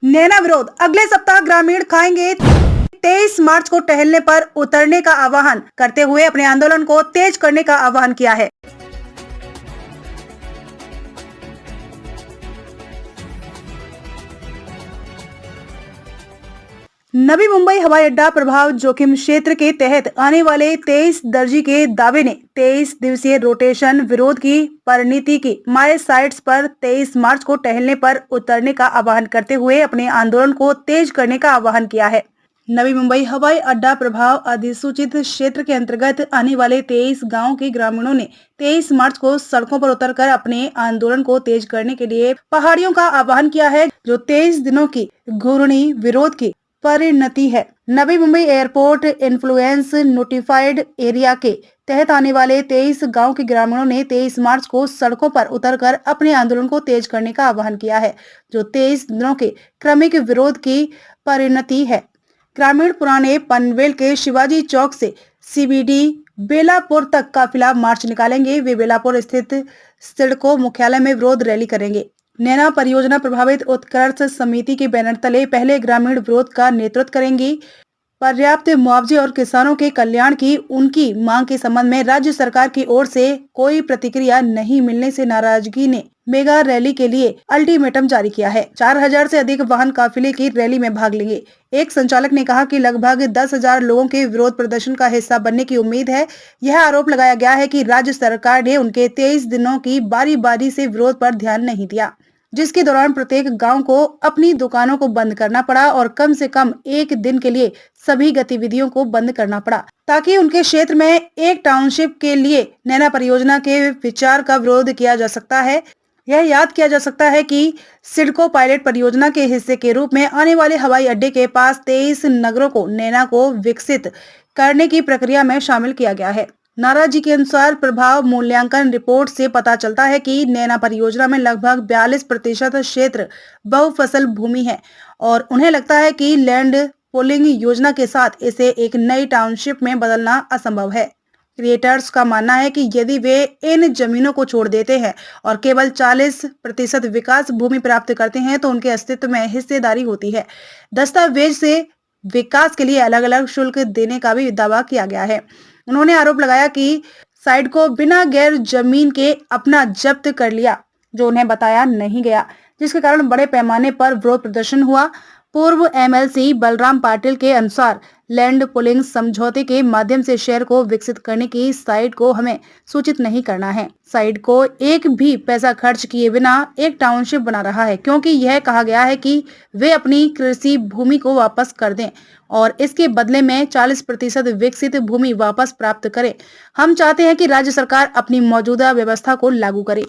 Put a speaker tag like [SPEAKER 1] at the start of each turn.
[SPEAKER 1] नैना विरोध, अगले सप्ताह ग्रामीण खाएंगे 23 मार्च को टहलने पर उतरने का आह्वान करते हुए अपने आंदोलन को तेज करने का आह्वान किया है। नवी मुंबई हवाई अड्डा प्रभाव जोखिम क्षेत्र के तहत आने वाले 23 दर्जी के दावे ने 23 दिवसीय रोटेशन विरोध की परिणति की माय साइट्स पर 23 मार्च को टहलने पर उतरने का आह्वान करते हुए अपने आंदोलन को तेज करने का आह्वान किया है। नवी मुंबई हवाई अड्डा प्रभाव अधिसूचित क्षेत्र के अंतर्गत आने वाले 23 गांव के ग्रामीणों ने 23 मार्च को सड़कों पर उतरकर अपने आंदोलन को तेज करने के लिए पहाड़ियों का आह्वान किया है, जो 23 दिनों की घूर्णी विरोध की परिणति है। Navi Mumbai airport influence notified area के तहत आने वाले 23 गांव के ग्रामीणों ने 23 मार्च को सड़कों पर उतरकर अपने आंदोलन को तेज करने का आह्वान किया है, जो 23 दिनों के क्रमिक विरोध की परिणति है। ग्रामीण पुराने पनवेल के शिवाजी चौक से सीबीडी बेलापुर तक काफिला मार्च निकालेंगे। वे बेलापुर स्थित सिडको मुख्यालय में विरोध रैली करेंगे। नैना परियोजना प्रभावित उत्कर्ष समिति के बैनर तले पहले ग्रामीण विरोध का नेतृत्व करेंगी। पर्याप्त मुआवजे और किसानों के कल्याण की उनकी मांग के संबंध में राज्य सरकार की ओर से कोई प्रतिक्रिया नहीं मिलने से नाराजगी ने मेगा रैली के लिए अल्टीमेटम जारी किया है। 4000 से अधिक वाहन काफिले की रैली में भाग लेंगे। एक संचालक ने कहा कि लगभग 10,000 लोगों के विरोध प्रदर्शन का हिस्सा बनने की उम्मीद है। यह आरोप लगाया गया है कि राज्य सरकार ने उनके 23 दिनों की बारी बारी से विरोध पर ध्यान नहीं दिया, जिसके दौरान प्रत्येक गांव को अपनी दुकानों को बंद करना पड़ा और कम से कम एक दिन के लिए सभी गतिविधियों को बंद करना पड़ा, ताकि उनके क्षेत्र में एक टाउनशिप के लिए नैना परियोजना के विचार का विरोध किया जा सकता है। यह याद किया जा सकता है कि सिडको पायलट परियोजना के हिस्से के रूप में आने वाले हवाई अड्डे के पास 23 नगरों को नैना को विकसित करने की प्रक्रिया में शामिल किया गया है। नाराजी के अनुसार प्रभाव मूल्यांकन रिपोर्ट से पता चलता है कि नैना परियोजना में लगभग 42% क्षेत्र बहुफसल भूमि है और उन्हें लगता है कि लैंड पूलिंग योजना के साथ इसे एक नई टाउनशिप में बदलना असंभव है। क्रिएटर्स का मानना है कि यदि वे इन जमीनों को छोड़ देते हैं और केवल 40% विकास भूमि प्राप्त करते हैं तो उनके अस्तित्व में हिस्सेदारी होती है। दस्तावेज से विकास के लिए अलग अलग शुल्क देने का भी दावा किया गया है। उन्होंने आरोप लगाया कि साइट को बिना गैर जमीन के अपना जब्त कर लिया, जो उन्हें बताया नहीं गया, जिसके कारण बड़े पैमाने पर विरोध प्रदर्शन हुआ। पूर्व एमएलसी बलराम पाटिल के अनुसार लैंड पुलिंग समझौते के माध्यम से शहर को विकसित करने की साइट को हमें सूचित नहीं करना है। साइट को एक भी पैसा खर्च किए बिना एक टाउनशिप बना रहा है, क्योंकि यह कहा गया है कि वे अपनी कृषि भूमि को वापस कर दें और इसके बदले में 40% विकसित भूमि वापस प्राप्त करें। हम चाहते हैं कि राज्य सरकार अपनी मौजूदा व्यवस्था को लागू करे।